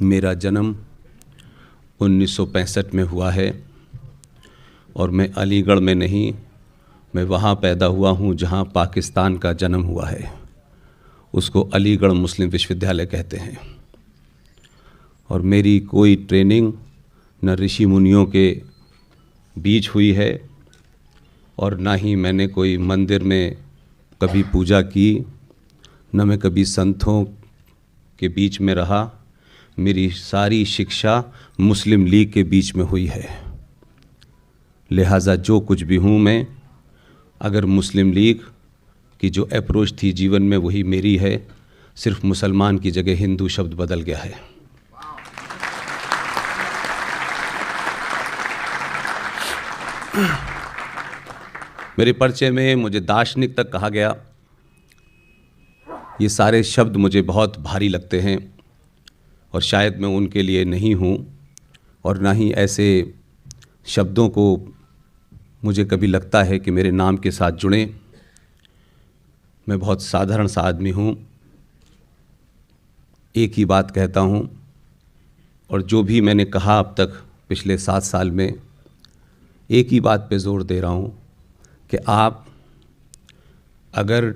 मेरा जन्म 1965 में हुआ है और मैं अलीगढ़ में नहीं, मैं वहाँ पैदा हुआ हूँ जहाँ पाकिस्तान का जन्म हुआ है। उसको अलीगढ़ मुस्लिम विश्वविद्यालय कहते हैं। और मेरी कोई ट्रेनिंग न ऋषि मुनियों के बीच हुई है और ना ही मैंने कोई मंदिर में कभी पूजा की, न मैं कभी संतों के बीच में रहा। मेरी सारी शिक्षा मुस्लिम लीग के बीच में हुई है। लिहाजा जो कुछ भी हूँ मैं, अगर मुस्लिम लीग की जो अप्रोच थी जीवन में वही मेरी है। सिर्फ मुसलमान की जगह हिंदू शब्द बदल गया है। मेरे परिचय में मुझे दार्शनिक तक कहा गया। ये सारे शब्द मुझे बहुत भारी लगते हैं और शायद मैं उनके लिए नहीं हूँ और ना ही ऐसे शब्दों को मुझे कभी लगता है कि मेरे नाम के साथ जुड़ें। मैं बहुत साधारण सा आदमी हूँ, एक ही बात कहता हूँ और जो भी मैंने कहा अब तक पिछले 7 साल में, एक ही बात पे जोर दे रहा हूँ कि आप अगर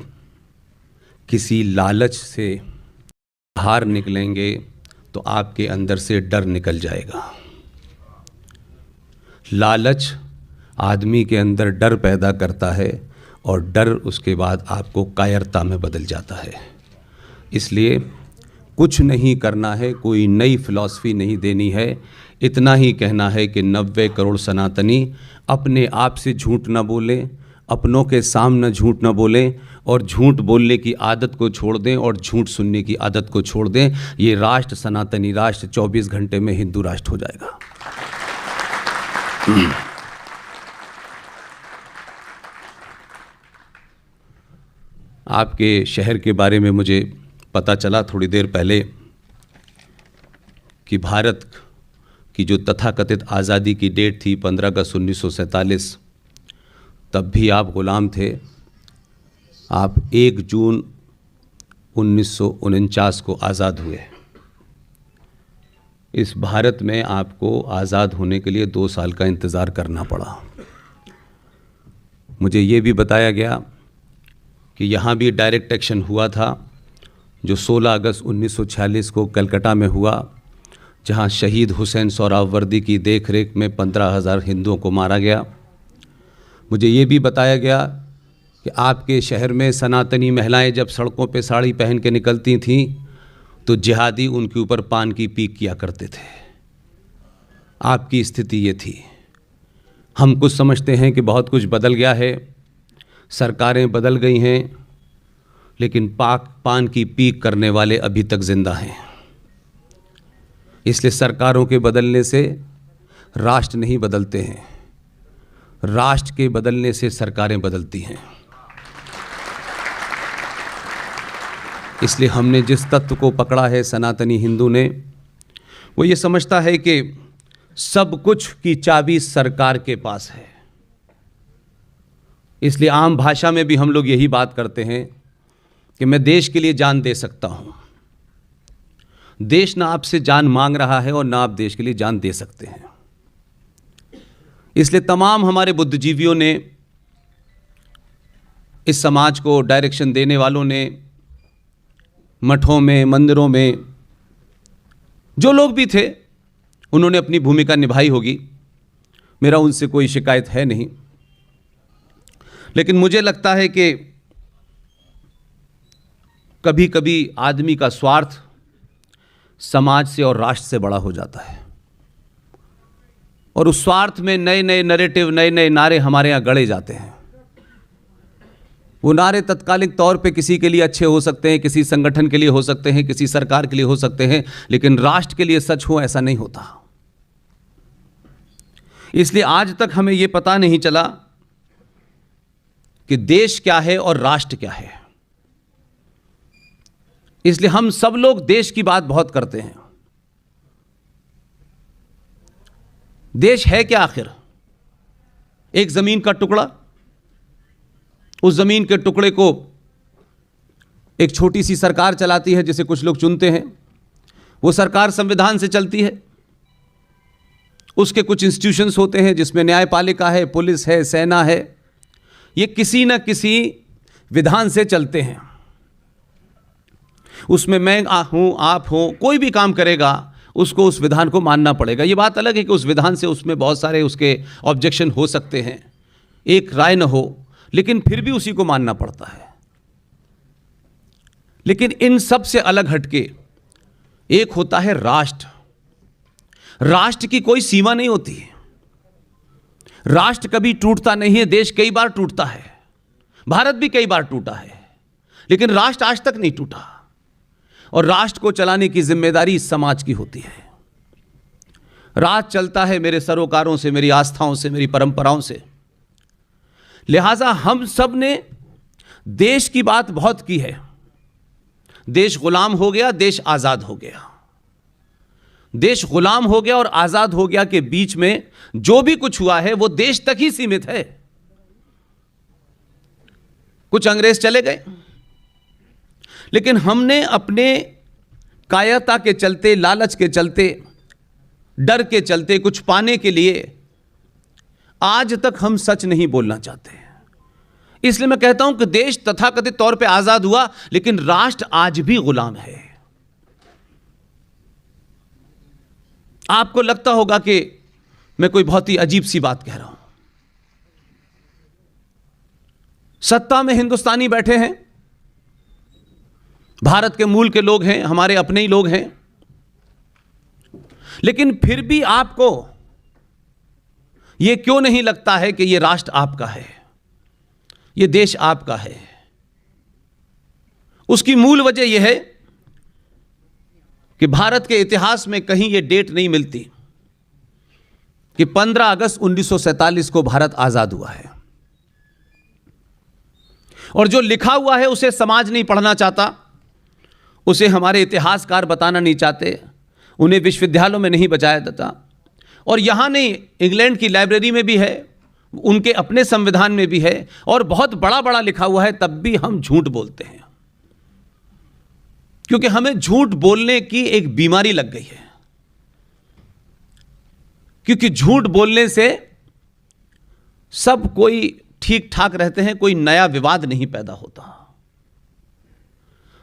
किसी लालच से बाहर निकलेंगे तो आपके अंदर से डर निकल जाएगा। लालच आदमी के अंदर डर पैदा करता है और डर उसके बाद आपको कायरता में बदल जाता है। इसलिए कुछ नहीं करना है, कोई नई फिलॉसफी नहीं देनी है। इतना ही कहना है कि 90 करोड़ सनातनी अपने आप से झूठ न बोलें, अपनों के सामने झूठ न बोलें और झूठ बोलने की आदत को छोड़ दें और झूठ सुनने की आदत को छोड़ दें। ये राष्ट्र, सनातनी राष्ट्र 24 घंटे में हिंदू राष्ट्र हो जाएगा। आपके शहर के बारे में मुझे पता चला थोड़ी देर पहले कि भारत की जो तथाकथित आज़ादी की डेट थी 15 अगस्त 1947, तब भी आप ग़ुलाम थे। आप 1 जून 1949 को आज़ाद हुए। इस भारत में आपको आज़ाद होने के लिए 2 साल का इंतज़ार करना पड़ा। मुझे ये भी बताया गया कि यहाँ भी डायरेक्ट एक्शन हुआ था, जो 16 अगस्त 1946 को कलकत्ता में हुआ, जहाँ शहीद हुसैन सोहरावर्दी की देखरेख में 15,000 हिंदुओं को मारा गया। मुझे ये भी बताया गया कि आपके शहर में सनातनी महिलाएं जब सड़कों पे साड़ी पहन के निकलती थीं तो जिहादी उनके ऊपर पान की पीक किया करते थे। आपकी स्थिति ये थी। हम कुछ समझते हैं कि बहुत कुछ बदल गया है, सरकारें बदल गई हैं, लेकिन पान की पीक करने वाले अभी तक जिंदा हैं। इसलिए सरकारों के बदलने से राष्ट्र नहीं बदलते हैं, राष्ट्र के बदलने से सरकारें बदलती हैं। इसलिए हमने जिस तत्व को पकड़ा है सनातनी हिंदू ने, वो ये समझता है कि सब कुछ की चाबी सरकार के पास है। इसलिए आम भाषा में भी हम लोग यही बात करते हैं कि मैं देश के लिए जान दे सकता हूं। देश ना आपसे जान मांग रहा है और ना आप देश के लिए जान दे सकते हैं। इसलिए तमाम हमारे बुद्धिजीवियों ने, इस समाज को डायरेक्शन देने वालों ने, मठों में, मंदिरों में जो लोग भी थे, उन्होंने अपनी भूमिका निभाई होगी। मेरा उनसे कोई शिकायत है नहीं। लेकिन मुझे लगता है कि कभी कभी आदमी का स्वार्थ समाज से और राष्ट्र से बड़ा हो जाता है और उस स्वार्थ में नए नए नैरेटिव, नए नए नारे हमारे यहाँ गढ़े जाते हैं। वो नारे तत्कालिक तौर पे किसी के लिए अच्छे हो सकते हैं, किसी संगठन के लिए हो सकते हैं, किसी सरकार के लिए हो सकते हैं, लेकिन राष्ट्र के लिए सच हो ऐसा नहीं होता। इसलिए आज तक हमें ये पता नहीं चला कि देश क्या है और राष्ट्र क्या है। इसलिए हम सब लोग देश की बात बहुत करते हैं। देश है क्या आखिर? एक जमीन का टुकड़ा, उस जमीन के टुकड़े को एक छोटी सी सरकार चलाती है जिसे कुछ लोग चुनते हैं। वो सरकार संविधान से चलती है, उसके कुछ इंस्टीट्यूशंस होते हैं जिसमें न्यायपालिका है, पुलिस है, सेना है, ये किसी न किसी विधान से चलते हैं। उसमें मैं हूं, आप हो, कोई भी काम करेगा उसको उस विधान को मानना पड़ेगा। ये बात अलग है कि उस विधान से उसमें बहुत सारे उसके ऑब्जेक्शन हो सकते हैं, एक राय न हो, लेकिन फिर भी उसी को मानना पड़ता है। लेकिन इन सब से अलग हटके एक होता है राष्ट्र। राष्ट्र की कोई सीमा नहीं होती है, राष्ट्र कभी टूटता नहीं है। देश कई बार टूटता है, भारत भी कई बार टूटा है, लेकिन राष्ट्र आज तक नहीं टूटा। और राष्ट्र को चलाने की जिम्मेदारी इस समाज की होती है। राज चलता है मेरे सरोकारों से, मेरी आस्थाओं से, मेरी परंपराओं से। लिहाजा हम सब ने देश की बात बहुत की है। देश गुलाम हो गया, देश आजाद हो गया। देश गुलाम हो गया और आजाद हो गया के बीच में जो भी कुछ हुआ है वो देश तक ही सीमित है। कुछ अंग्रेज चले गए, लेकिन हमने अपने कायरता के चलते, लालच के चलते, डर के चलते, कुछ पाने के लिए आज तक हम सच नहीं बोलना चाहते। इसलिए मैं कहता हूं कि देश तथाकथित तौर पे आजाद हुआ, लेकिन राष्ट्र आज भी गुलाम है। आपको लगता होगा कि मैं कोई बहुत ही अजीब सी बात कह रहा हूं। सत्ता में हिंदुस्तानी बैठे हैं, भारत के मूल के लोग हैं, हमारे अपने ही लोग हैं, लेकिन फिर भी आपको यह क्यों नहीं लगता है कि यह राष्ट्र आपका है, यह देश आपका है? उसकी मूल वजह यह है कि भारत के इतिहास में कहीं यह डेट नहीं मिलती कि 15 अगस्त 1947 को भारत आजाद हुआ है। और जो लिखा हुआ है उसे समाज नहीं पढ़ना चाहता, उसे हमारे इतिहासकार बताना नहीं चाहते, उन्हें विश्वविद्यालयों में नहीं बचाया जाता। और यहाँ नहीं, इंग्लैंड की लाइब्रेरी में भी है, उनके अपने संविधान में भी है, और बहुत बड़ा बड़ा लिखा हुआ है, तब भी हम झूठ बोलते हैं। क्योंकि हमें झूठ बोलने की एक बीमारी लग गई है। क्योंकि झूठ बोलने से सब कोई ठीक ठाक रहते हैं, कोई नया विवाद नहीं पैदा होता।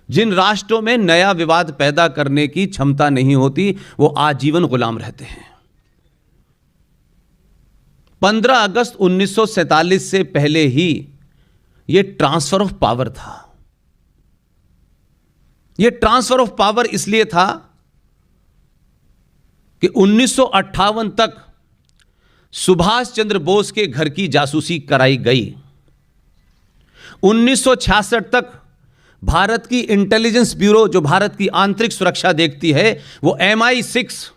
जिन राष्ट्रों में नया विवाद पैदा करने की क्षमता नहीं होती, वो आजीवन गुलाम रहते हैं। 15 अगस्त 1947 से पहले ही यह ट्रांसफर ऑफ पावर था। यह ट्रांसफर ऑफ पावर इसलिए था कि 1958 तक सुभाष चंद्र बोस के घर की जासूसी कराई गई। 1966 तक भारत की इंटेलिजेंस ब्यूरो, जो भारत की आंतरिक सुरक्षा देखती है, वो MI6,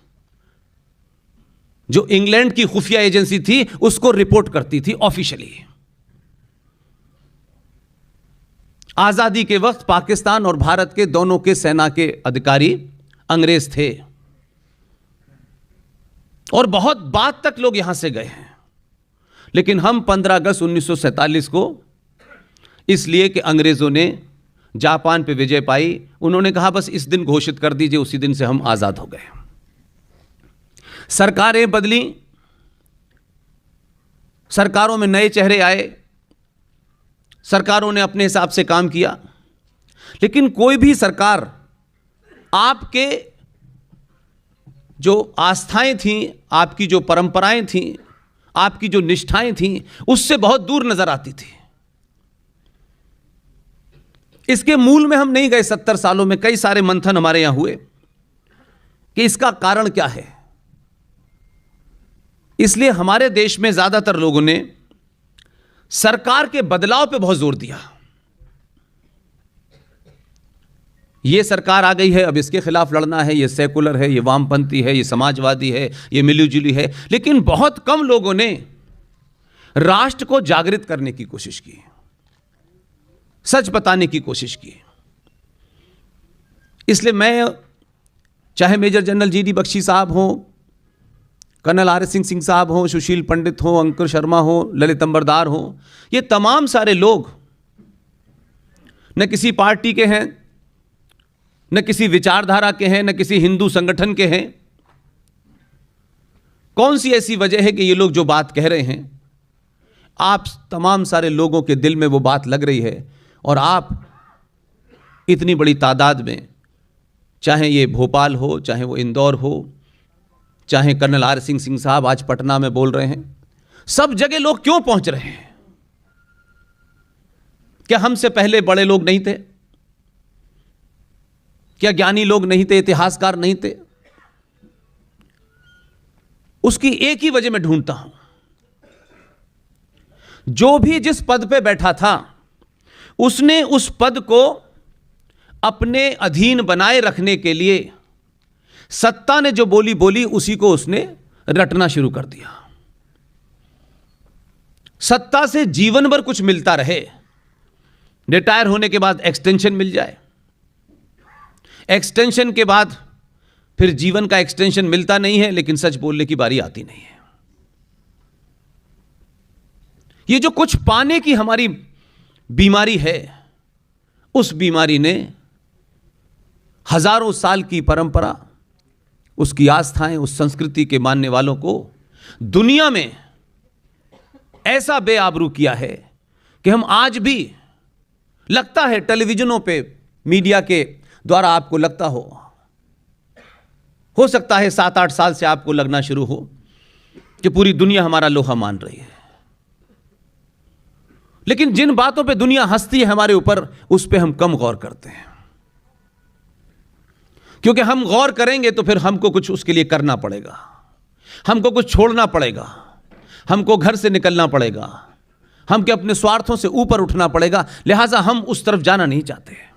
जो इंग्लैंड की खुफिया एजेंसी थी, उसको रिपोर्ट करती थी ऑफिशियली। आजादी के वक्त पाकिस्तान और भारत के दोनों के सेना के अधिकारी अंग्रेज थे, और बहुत बाद तक लोग यहां से गए हैं। लेकिन हम 15 अगस्त 1947 को, इसलिए कि अंग्रेजों ने जापान पे विजय पाई, उन्होंने कहा बस इस दिन घोषित कर दीजिए, उसी दिन से हम आजाद हो गए। सरकारें बदली, सरकारों में नए चेहरे आए, सरकारों ने अपने हिसाब से काम किया, लेकिन कोई भी सरकार आपके जो आस्थाएं थीं, आपकी जो परंपराएं थीं, आपकी जो निष्ठाएं थीं, उससे बहुत दूर नजर आती थी। इसके मूल में हम नहीं गए। 70 सालों में कई सारे मंथन हमारे यहां हुए कि इसका कारण क्या है। इसलिए हमारे देश में ज्यादातर लोगों ने सरकार के बदलाव पे बहुत जोर दिया। ये सरकार आ गई है, अब इसके खिलाफ लड़ना है, ये सेकुलर है, ये वामपंथी है, ये समाजवादी है, ये मिलीजुली है। लेकिन बहुत कम लोगों ने राष्ट्र को जागृत करने की कोशिश की, सच बताने की कोशिश की। इसलिए मैं, चाहे मेजर जनरल GD बख्शी साहब हों, कर्नल RS सिंह साहब हों, सुशील पंडित हों, अंकुर शर्मा हों, ललित अंबरदार हों, ये तमाम सारे लोग न किसी पार्टी के हैं, न किसी विचारधारा के हैं, न किसी हिंदू संगठन के हैं। कौन सी ऐसी वजह है कि ये लोग जो बात कह रहे हैं, आप तमाम सारे लोगों के दिल में वो बात लग रही है, और आप इतनी बड़ी तादाद में, चाहे ये भोपाल हो, चाहे वो इंदौर हो, चाहे कर्नल RSing सिंह साहब आज पटना में बोल रहे हैं, सब जगह लोग क्यों पहुंच रहे हैं? क्या हमसे पहले बड़े लोग नहीं थे? क्या ज्ञानी लोग नहीं थे? इतिहासकार नहीं थे? उसकी एक ही वजह मैं ढूंढता हूं। जो भी जिस पद पे बैठा था, उसने उस पद को अपने अधीन बनाए रखने के लिए सत्ता ने जो बोली बोली उसी को उसने रटना शुरू कर दिया। सत्ता से जीवन भर कुछ मिलता रहे, रिटायर होने के बाद एक्सटेंशन मिल जाए, एक्सटेंशन के बाद फिर जीवन का एक्सटेंशन मिलता नहीं है, लेकिन सच बोलने की बारी आती नहीं है। ये जो कुछ पाने की हमारी बीमारी है, उस बीमारी ने हजारों साल की परंपरा, उसकी आस्थाएं, उस संस्कृति के मानने वालों को दुनिया में ऐसा बेआबरू किया है कि हम आज भी, लगता है टेलीविजनों पे, मीडिया के द्वारा आपको लगता हो सकता है 7-8 साल से आपको लगना शुरू हो कि पूरी दुनिया हमारा लोहा मान रही है। लेकिन जिन बातों पे दुनिया हंसती है हमारे ऊपर, उस पे हम कम गौर करते हैं, क्योंकि हम गौर करेंगे तो फिर हमको कुछ उसके लिए करना पड़ेगा, हमको कुछ छोड़ना पड़ेगा, हमको घर से निकलना पड़ेगा, हमको अपने स्वार्थों से ऊपर उठना पड़ेगा। लिहाजा हम उस तरफ जाना नहीं चाहते।